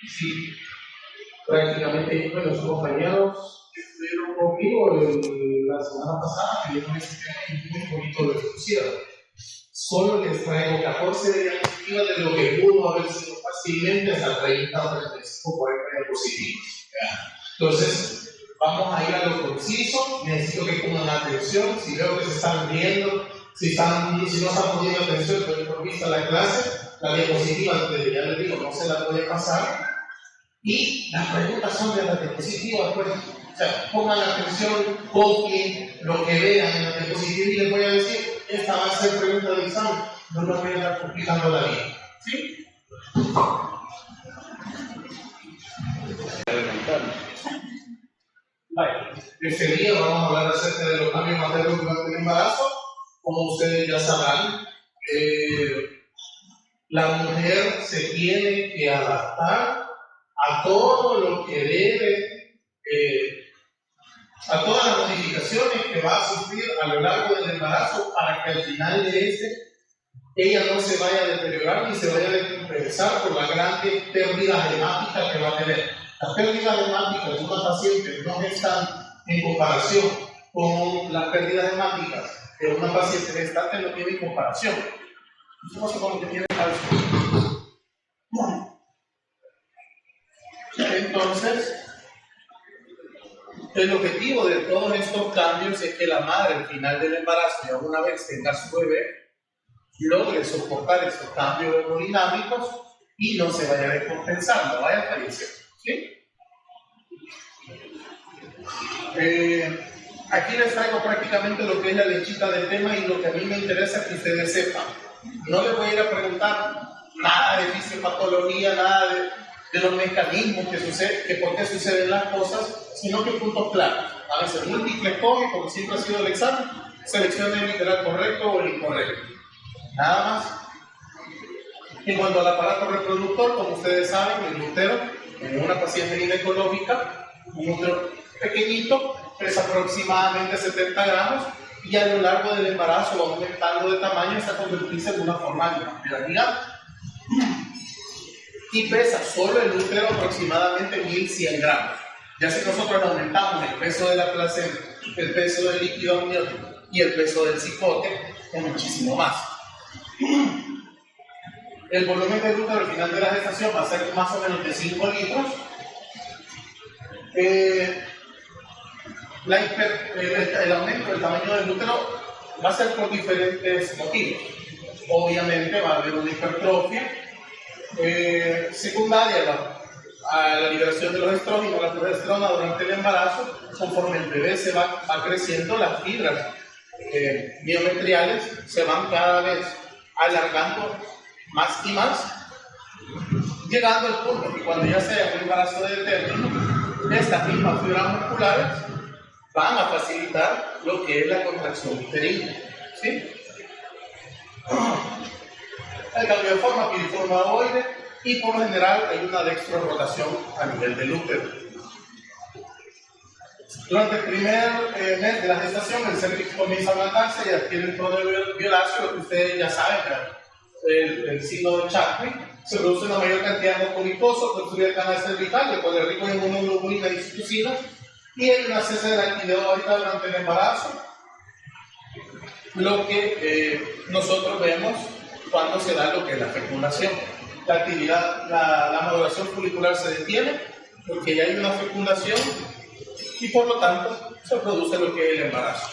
Sí, prácticamente bueno, los compañeros que estuvieron conmigo la semana pasada me dieron ese tema muy bonito de discusión. Solo les traigo 14 diapositivas de lo que pudo haber sido fácilmente hasta 30 o 35 40 diapositivas. Entonces, vamos a ir a lo conciso. Necesito que pongan atención. Si veo que se están viendo, si no están poniendo atención, doy por vista la clase. La diapositiva, ya les digo, no se la puede pasar. Y las preguntas son de las diapositivas, pues. O sea, pongan atención, copien lo que vean en la diapositiva y les voy a decir, esta va a ser pregunta del examen, no lo voy a estar complicando la vida. ¿Sí? Vale. Este día vamos a hablar acerca de los cambios maternos durante el embarazo. Como ustedes ya sabrán, la mujer se tiene que adaptar a todo lo que debe, a todas las modificaciones que va a sufrir a lo largo del embarazo para que al final de ella no se vaya a deteriorar ni se vaya a descompensar por la grandes pérdidas hemáticas que va a tener. Las pérdidas hemáticas de una paciente no están en comparación con las pérdidas hemáticas de una paciente gestante, no tienen comparación. No sé cómo que tiene calcio. Entonces, el objetivo de todos estos cambios es que la madre al final del embarazo, ya una vez tenga su bebé, logre soportar estos cambios hemodinámicos y no se vaya a descompensar, no vaya a fallecer. ¿Sí? Aquí les traigo prácticamente lo que es la lechita del tema y lo que a mí me interesa que ustedes sepan. No les voy a ir a preguntar nada de fisiopatología, nada de los mecanismos que suceden, que por qué suceden las cosas, sino que puntos claros. Van a ser múltiples coges, como siempre ha sido el examen, seleccione el literal correcto o el incorrecto. Nada más. En cuanto al aparato reproductor, como ustedes saben, el útero, en una paciente ginecológica, un útero pequeñito, pesa aproximadamente 70 gramos, y a lo largo del embarazo va aumentando de tamaño hasta convertirse en una forma gigante. Y pesa solo el útero aproximadamente 1100 gramos. Ya si nosotros aumentamos el peso de la placenta, el peso del líquido amniótico y el peso del cigote, es muchísimo más. El volumen del útero al final de la gestación va a ser más o menos de 5 litros. El aumento del tamaño del útero va a ser por diferentes motivos. Obviamente va a haber una hipertrofia secundaria a la liberación de los estrógenos, la progesterona durante el embarazo. Conforme el bebé se va creciendo, las fibras miometriales se van cada vez alargando más y más, llegando al punto que cuando ya sea un embarazo de término, estas mismas fibras musculares van a facilitar lo que es la contracción uterina. ¿Sí? El cambio de forma, piriforme ovoide, y por lo general hay una dextrorotación a nivel del útero. Durante el primer mes de la gestación, el cervix comienza a ablandarse y adquiere un tono violáceo, lo que ustedes ya saben, el signo de Chapman. Se produce una mayor cantidad de mucosa, construye el canal cervical, el cual es rico en inmunoglobulina y citocina, y hay una cese de la actividad ovárica durante el embarazo, lo que nosotros vemos cuando se da lo que es la fecundación. La actividad, la maduración folicular se detiene porque ya hay una fecundación y por lo tanto se produce lo que es el embarazo.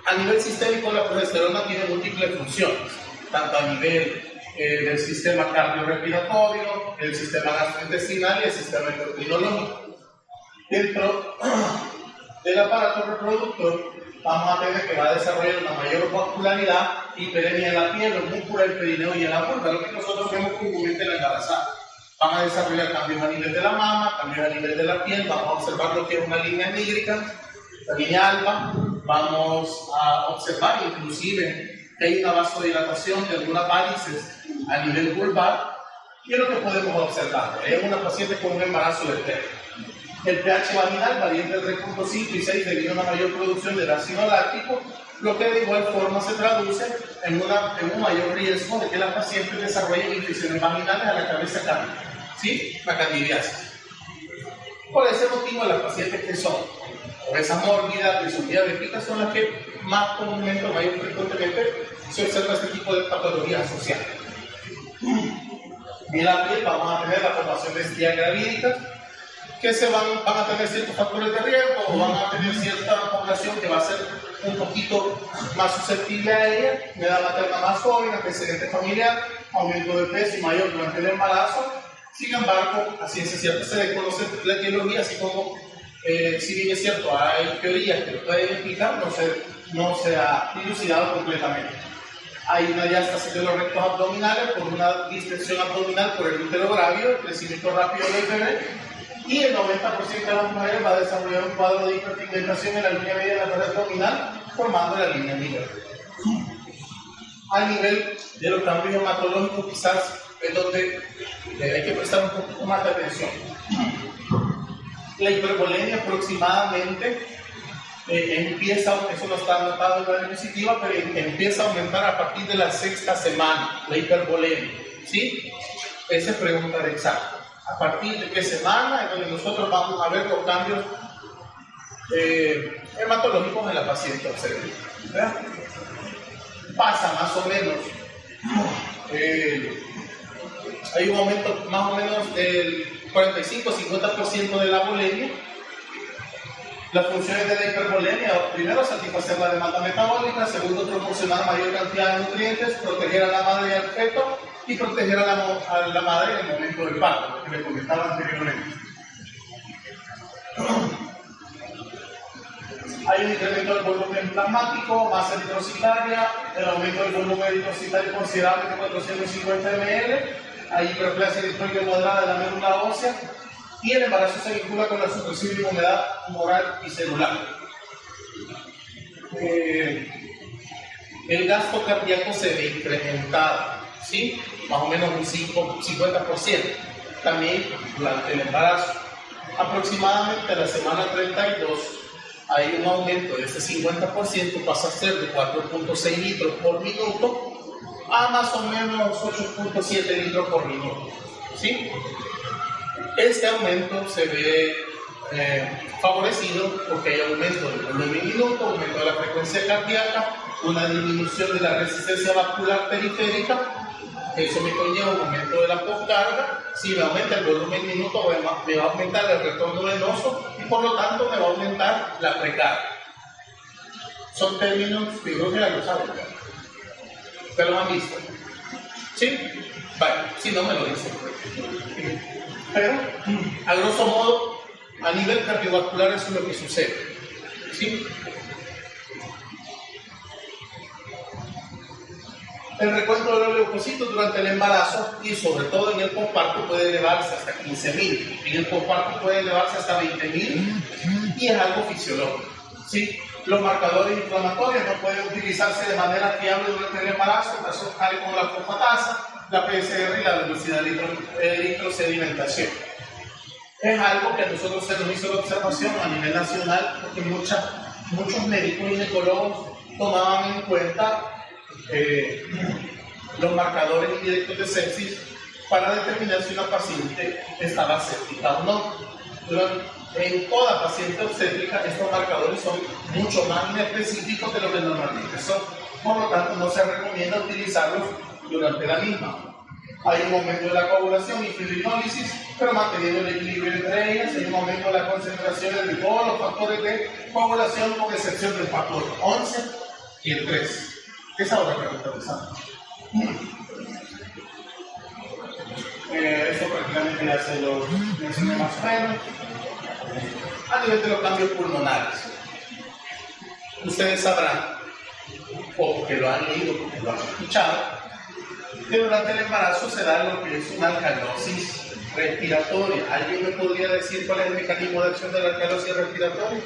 A nivel sistémico, la progesterona tiene múltiples funciones, tanto a nivel del sistema cardiorrespiratorio, el sistema gastrointestinal y el sistema endocrinológico. Dentro del aparato reproductor vamos a tener que va a desarrollar una mayor vascularidad y hiperemia en la piel, los músculos del perineo y en la vulva, lo que nosotros vemos comúnmente en la embarazada. Van a desarrollar cambios a nivel de la mama, cambios a nivel de la piel, vamos a observar lo que es una línea nígrica, la línea alba, vamos a observar inclusive que hay una vasodilatación de algunas varices a nivel vulvar, y es lo que podemos observar. Es una paciente con un embarazo de término. El pH vaginal varía entre 3.5 y 6 debido a una mayor producción del ácido láctico lo que de igual forma se traduce en un mayor riesgo de que las pacientes desarrollen infecciones vaginales a la cabeza cándida, ¿sí? La candidiasis. Por ese motivo, las pacientes que son obesas mórbidas, que son diabéticas, son las que más comúnmente o mayor frecuentemente se observa este tipo de patologías asociadas. En la piel vamos a tener la formación de estrías gravídicas, que van a tener ciertos factores de riesgo o van a tener cierta población que va a ser un poquito más susceptible a ella, una edad materna más joven, antecedente familiar, aumento de peso y mayor durante el embarazo. Sin embargo, a ciencia cierta se desconoce la etiología, así como, si bien es cierto, hay teorías que lo pueden explicar, no se ha dilucidado completamente. Hay una diástasis de los rectos abdominales por una distensión abdominal por el útero grávido, el crecimiento rápido del bebé, y el 90% de las mujeres va a desarrollar un cuadro de hiperpigmentación en la línea media de la pared abdominal, formando la línea negra. A nivel de los cambios hematológicos, quizás es donde hay que prestar un poquito más de atención. La hipervolemia aproximadamente empieza, eso no está anotado en la diapositiva, pero empieza a aumentar a partir de la 6ª semana, la hipervolemia, ¿sí? Esa es pregunta de examen. ¿A partir de qué semana? Es donde nosotros vamos a ver los cambios hematológicos en la paciente observada. Pasa más o menos, hay un aumento más o menos del 45-50% de la volemia. Las funciones de la hipervolemia: primero, satisfacer la demanda metabólica; segundo, proporcionar mayor cantidad de nutrientes; proteger a la madre y al feto; y proteger a la madre en el momento del parto, lo que le comentaba anteriormente. Hay un incremento del volumen plasmático, masa eritrocitaria, el aumento del volumen eritrocitario considerable de 450 ml, hay hiperplasia eritrocitaria moderada de la médula ósea, y el embarazo se vincula con la supresión de inmunidad humoral y celular. El gasto cardíaco se ve incrementado, ¿sí? Más o menos un 50%. También durante el embarazo. Aproximadamente a la semana 32 hay un aumento de este 50%, pasa a ser de 4.6 litros por minuto a más o menos 8.7 litros por minuto, ¿sí? Este aumento se ve favorecido porque hay aumento del volumen minuto, aumento de la frecuencia cardíaca, una disminución de la resistencia vascular periférica. Eso me conlleva un aumento de la poscarga. Si me aumenta el volumen minuto, me va a aumentar el retorno venoso y por lo tanto me va a aumentar la precarga. Son términos que creo que ya lo saben. ¿Ustedes lo han visto? ¿Sí? Vale, si no me lo dicen. Pero, a grosso modo, a nivel cardiovascular eso es lo que sucede, ¿sí? El recuento de los leucocitos durante el embarazo y sobre todo en el posparto puede elevarse hasta 15.000. En el posparto puede elevarse hasta 20.000 y es algo fisiológico, ¿sí? Los marcadores inflamatorios no pueden utilizarse de manera fiable durante el embarazo, casos tales como la fosfatasa, la PCR y la velocidad de electrosedimentación. Es algo que a nosotros se nos hizo la observación a nivel nacional porque muchos médicos y ginecólogos tomaban en cuenta los marcadores indirectos de sepsis para determinar si una paciente estaba séptica o no. En toda paciente obstétrica estos marcadores son mucho más inespecíficos de lo que normalmente son, por lo tanto no se recomienda utilizarlos durante la misma. Hay un aumento de la coagulación y fibrinólisis, pero manteniendo el equilibrio entre ellas. Hay un aumento de la concentración de todos los factores de coagulación, con excepción del factor 11 y el 3. Esa es otra pregunta de Sandra. Eso prácticamente ya se lo mencioné más o menos. A nivel de los cambios pulmonares, ustedes sabrán, o porque lo han leído, porque lo han escuchado, que durante el embarazo se da lo que es una alcalosis respiratoria. ¿Alguien me podría decir cuál es el mecanismo de acción de la alcalosis respiratoria?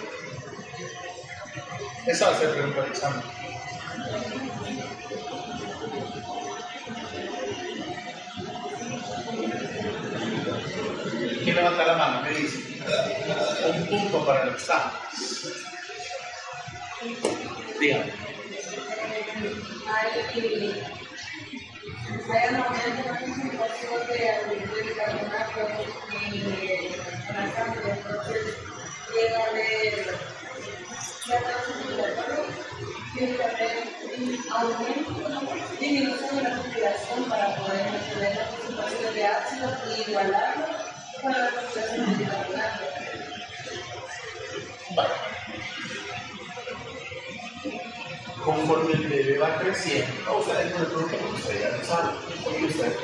Esa va a ser pregunta de examen. ¿Quién levanta la mano? Me dice. Un punto para el examen. Dígame. hay un aumento en la concentración de anhídrido de carbonato en la sangre, entonces llega a haber tiene que haber un aumento, disminución de la circulación para poder mantener la concentración de ácido y igualarlo con la concentración de carbonato. Vale. Conforme el bebé va creciendo, ustedes no le preguntan porque ustedes ya lo saben, porque ustedes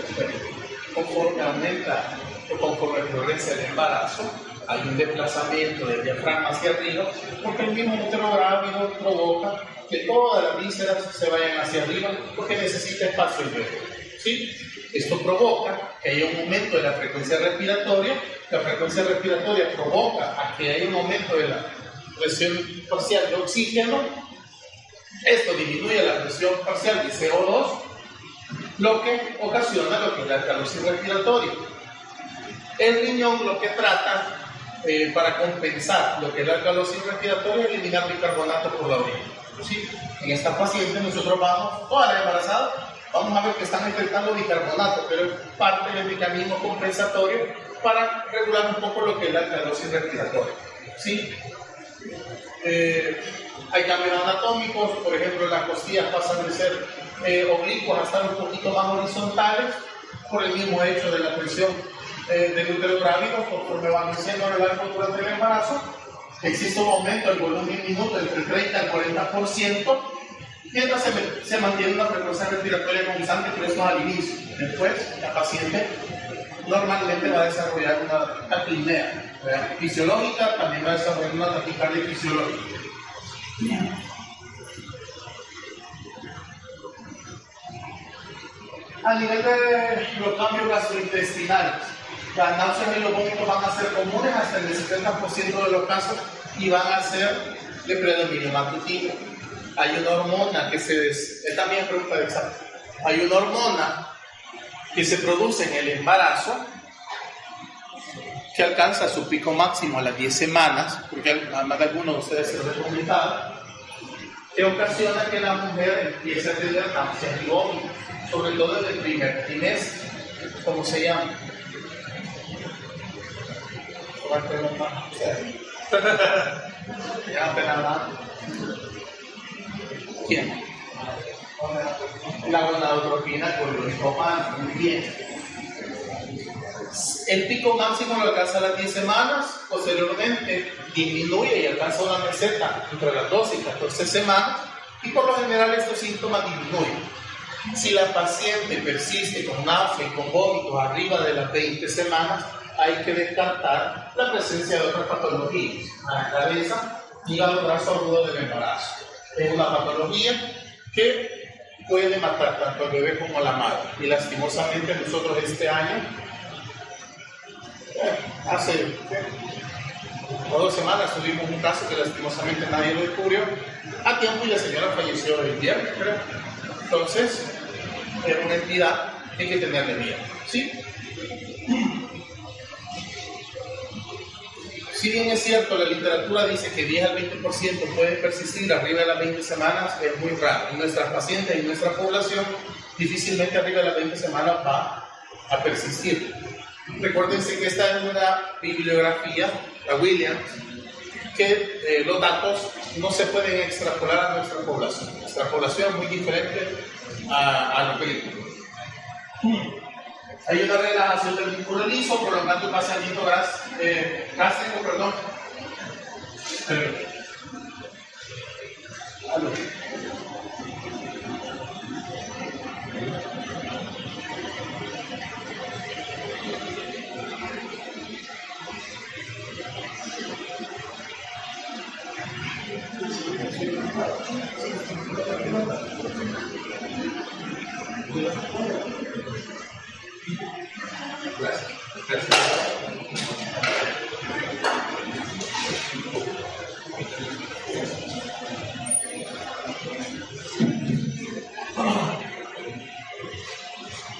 conforme aumenta o conforme progresa el embarazo, hay un desplazamiento del diafragma hacia arriba, porque el mismo útero grávido provoca que todas las vísceras se vayan hacia arriba, porque necesita espacio el bebé. ¿Sí? Esto provoca que haya un aumento de la frecuencia respiratoria. La frecuencia respiratoria provoca a que haya un aumento de la presión parcial de oxígeno. Esto disminuye la presión parcial de CO2, lo que ocasiona lo que es la alcalosis respiratoria. El riñón lo que trata para compensar lo que es la alcalosis respiratoria es eliminar bicarbonato por la orina. ¿Sí? En esta paciente nosotros vamos, toda la embarazada, vamos a ver que están efectuando bicarbonato, pero es parte del mecanismo compensatorio para regular un poco lo que es la alcalosis respiratoria. ¿Sí? Hay cambios anatómicos, por ejemplo, las costillas pasan de ser oblicuas a estar un poquito más horizontales por el mismo hecho de la presión del útero grávido. Conforme van creciendo a lo largo durante el embarazo, existe un aumento del volumen minuto entre el 30 al 40%, mientras se mantiene una frecuencia respiratoria constante, pero eso al inicio. Después, la paciente normalmente va a desarrollar una taquipnea fisiológica, también va a desarrollar una taquicardia fisiológica. A nivel de los cambios gastrointestinales, las náuseas y los vómitos van a ser comunes hasta el 70% de los casos y van a ser de predominio matutino. Hay una hormona que también es pregunta de examen. Hay una hormona que se produce en el embarazo que alcanza su pico máximo a las 10 semanas, porque además de algunos de ustedes se lo he comentado, que ocasiona que la mujer empiece a tener náuseas y vómitos, sobre todo en el primer trimestre. ¿Cómo se llama? ¿Quién? La gonadotropina coriolipomana. Muy bien. El pico máximo lo alcanza a las 10 semanas, posteriormente disminuye y alcanza una meseta entre las 12 y 14 semanas, y por lo general estos síntomas disminuyen. Si la paciente persiste con náusea y con vómitos arriba de las 20 semanas, hay que descartar la presencia de otras patologías, la cabeza, hígado graso agudo del embarazo. Es una patología que puede matar tanto al bebé como a la madre, y lastimosamente nosotros este año, hace 2 semanas tuvimos un caso que lastimosamente nadie lo descubrió a tiempo y la señora falleció el viernes, creo. Entonces, es una entidad que hay que tenerle miedo, ¿sí? Si bien es cierto, la literatura dice que 10 al 20% puede persistir arriba de las 20 semanas, es muy raro. En nuestras pacientes y en nuestra población, difícilmente arriba de las 20 semanas va a persistir. Recuérdense que esta es una bibliografía, la Williams, que los datos no se pueden extrapolar a nuestra población. Nuestra población es muy diferente a lo que hay una relajación del músculo liso, prolongando el vaciamiento gástrico, perdón.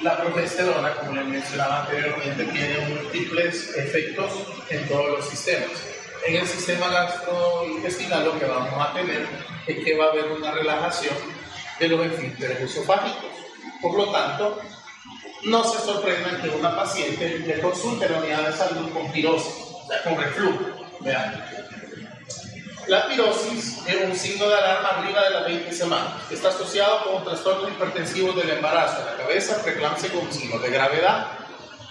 La progesterona, como les mencionaba anteriormente, tiene múltiples efectos en todos los sistemas. En el sistema gastrointestinal lo que vamos a tener es que va a haber una relajación de los esfínteres esofágicos. Por lo tanto, no se sorprendan que una paciente le consulte a la unidad de salud con pirosis, o sea, con reflujo. Vean. La pirosis es un signo de alarma arriba de las 20 semanas. Está asociado con trastornos hipertensivos del embarazo. La cabeza, preeclampsia con signos de gravedad.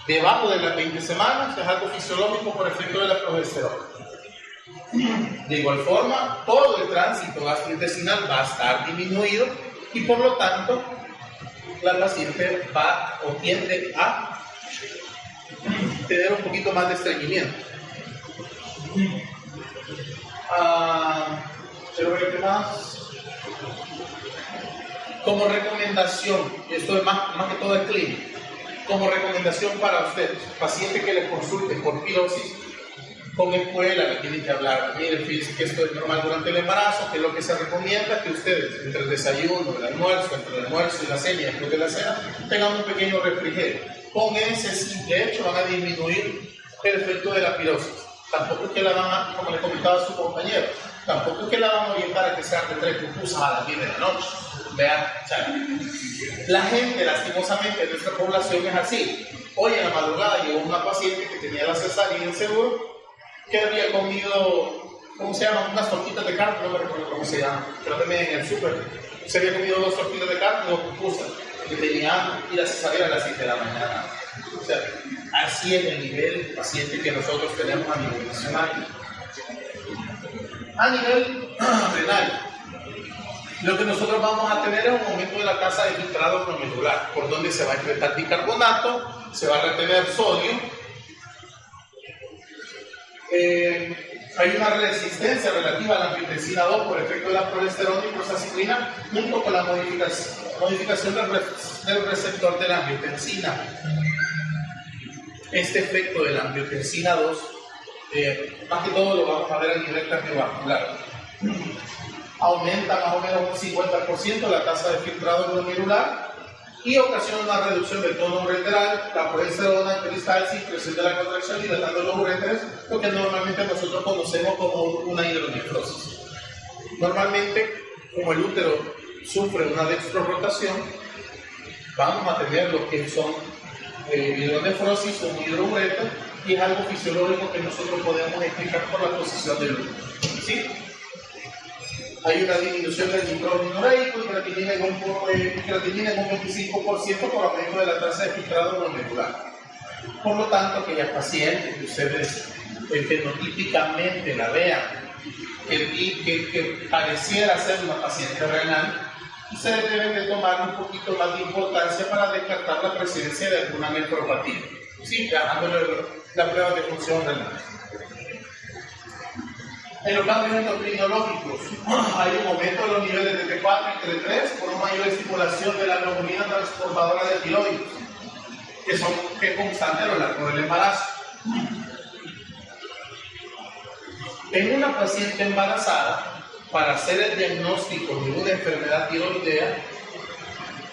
Debajo de las 20 semanas es algo fisiológico por efecto de la progesterona. De igual forma, todo el tránsito gastrointestinal va a estar disminuido y por lo tanto la paciente va o tiende a tener un poquito más de estreñimiento. Quiero ver qué más. Como recomendación, esto es más que todo el clínico, como recomendación para ustedes, paciente que les consulte por pirosis, con escuela le tienen que hablar, miren, fíjense que esto es normal durante el embarazo, que es lo que se recomienda que ustedes, entre el desayuno, el almuerzo, entre el almuerzo y la cena y después de la cena, tengan un pequeño refrigerio. Con ese simple hecho van a disminuir el efecto de la pirosis. Tampoco es que la van a, como le comentaba a su compañero, tampoco es que la van a orientar a que se hagan 3 pupusas a las 10 de la noche. Vean, o sea, la gente, lastimosamente, de nuestra población es así. Hoy en la madrugada llegó una paciente que tenía la cesárea inseguro, que había comido, ¿cómo se llaman? Unas tortitas de carne, no me recuerdo cómo se llaman, creo que en el súper. Se había comido 2 tortitas de carne y 2 pupusas, que tenía y la cesárea a las 7 de la mañana. O sea, así es el nivel de paciente que nosotros tenemos a nivel nacional. A nivel renal, lo que nosotros vamos a tener es un aumento de la tasa de filtrado glomerular, por donde se va a enfrentar bicarbonato, se va a retener sodio. Hay una resistencia relativa a la angiotensina 2 por efecto de la progesterona y prostaglandina, junto con la modificación del receptor de la angiotensina. Este efecto de la angiotensina 2, más que todo lo vamos a ver a nivel cardiovascular. Aumenta más o menos un 50% la tasa de filtrado glomerular y ocasiona una reducción del tono ureteral, la progesterona, peristalsis, presión de la contracción, dilatando los uréteres, lo que normalmente nosotros conocemos como una hidronefrosis. Normalmente, como el útero sufre una dextrorotación, vamos a tener lo que son hidronefrosis o hidroureto, y es algo fisiológico que nosotros podemos explicar por la posición del útero. ¿Sí? Hay una disminución del nitrógeno ureico y creatinina en un 25% por aumento de la tasa de filtrado glomerular. Por lo tanto, aquellas pacientes que ustedes fenotípicamente la vean, que pareciera ser una paciente renal, ustedes deben de tomar un poquito más de importancia para descartar la presencia de alguna nefropatía, ¿sí? Dejándole la prueba de función renal. En los cambios endocrinológicos hay un aumento de los niveles de T4 y T3 por una mayor estimulación de la globulina transportadora de tiroides, que es constante a lo largo del embarazo. En una paciente embarazada, para hacer el diagnóstico de una enfermedad tiroidea,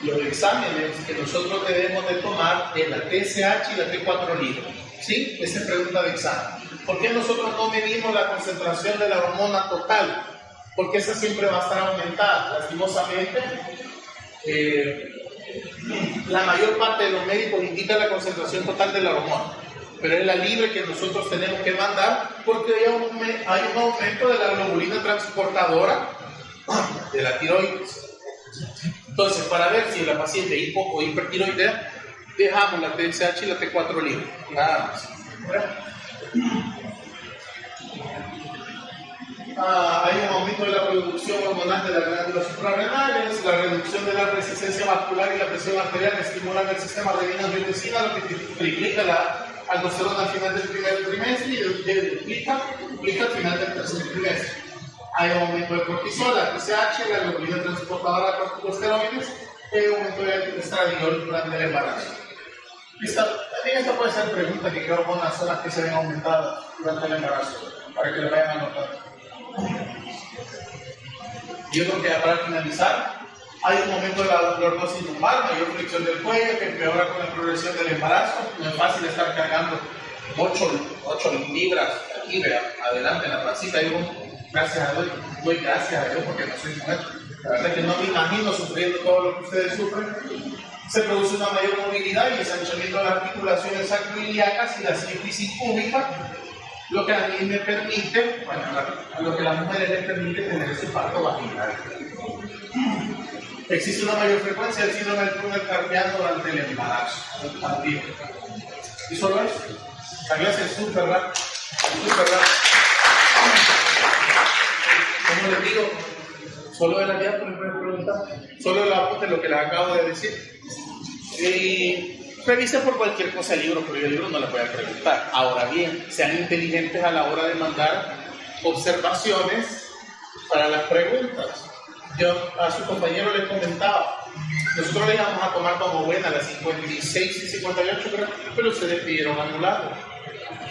los exámenes que nosotros debemos de tomar es la TSH y la T4 libre. ¿Sí? Esa es pregunta de examen. ¿Por qué nosotros no medimos la concentración de la hormona total? Porque esa siempre va a estar aumentada. Lastimosamente, la mayor parte de los médicos indica la concentración total de la hormona, pero es la libre que nosotros tenemos que mandar porque hay un aumento de la globulina transportadora de la tiroides. Entonces, para ver si la paciente es hipo o hipertiroidea, dejamos la TSH y la T4 libre, nada más. Hay un aumento de la producción hormonal de las glándulas suprarrenales, la reducción de la resistencia vascular y la presión arterial estimulan el sistema renina-angiotensina, lo que triplica la aldosterona al final del primer trimestre y duplica al final del tercer trimestre. Hay un aumento de cortisol, la TSH, la globulina transportadora de corticosteroides y un aumento de estradiol durante el embarazo. También esta puede ser pregunta que creo con las zonas que se ven aumentadas durante el embarazo, para que le vayan anotando. Yo creo que ya para finalizar, hay un aumento de la lordosis lumbar, mayor flexión del cuello, que empeora con la progresión del embarazo. No es fácil estar cargando 8 libras aquí, vea, adelante en la pancita, hay gracias a Dios, doy gracias a Dios porque no soy mujer. La verdad es que no me imagino sufriendo todo lo que ustedes sufren. Se produce una mayor movilidad y ensanchamiento de las articulaciones sacroiliacas y la sífisis púbica, lo que a mí me permite, bueno, lo que a las mujeres les permite tener ese parto vaginal. Existe una mayor frecuencia del síndrome del túnel carpiano durante el embarazo también. Y solo eso, la clase es súper rápida, Como les digo, solo de la diálogo me pueden preguntar, solo de la apunte lo que les acabo de decir. Revisen por cualquier cosa el libro, pero yo el libro no les voy a preguntar. Ahora bien, sean inteligentes a la hora de mandar observaciones para las preguntas. Yo a su compañero les comentaba, nosotros le íbamos a tomar como buena las 56 y 58, pero ustedes pidieron anularlo.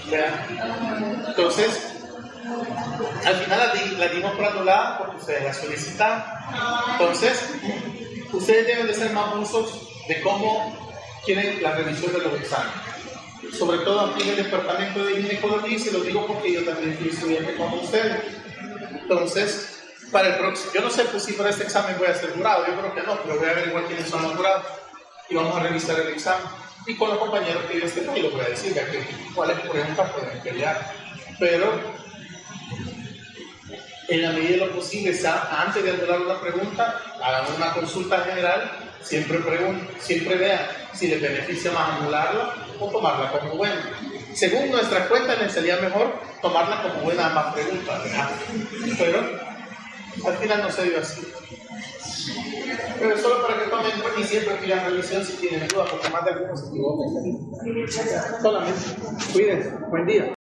¿Vean? Entonces, al final la dimos por anulada porque ustedes la solicitaron. Entonces, ustedes deben de ser más usos de cómo quieren la revisión de los exámenes. Sobre todo aquí en el departamento de ginecología, y se lo digo porque yo también fui estudiante como ustedes. Entonces, para el próximo, yo no sé pues, si para este examen voy a ser jurado, yo creo que no, pero voy a averiguar quiénes son los jurados y vamos a revisar el examen. Y con los compañeros que yo esté, y les voy a decir que cuáles preguntas pueden pelear. Pero, en la medida de lo posible, antes de anular una pregunta, hagan una consulta general, siempre vean si les beneficia más anularla o tomarla como buena. Según nuestras cuentas, les salía mejor tomarla como buena más preguntas, ¿verdad? Pero al final no se dio así. Pero solo para que tomen y siempre pidan revisión si tienen dudas, porque más de algunos se equivocan. Solamente. Cuídense. Buen día.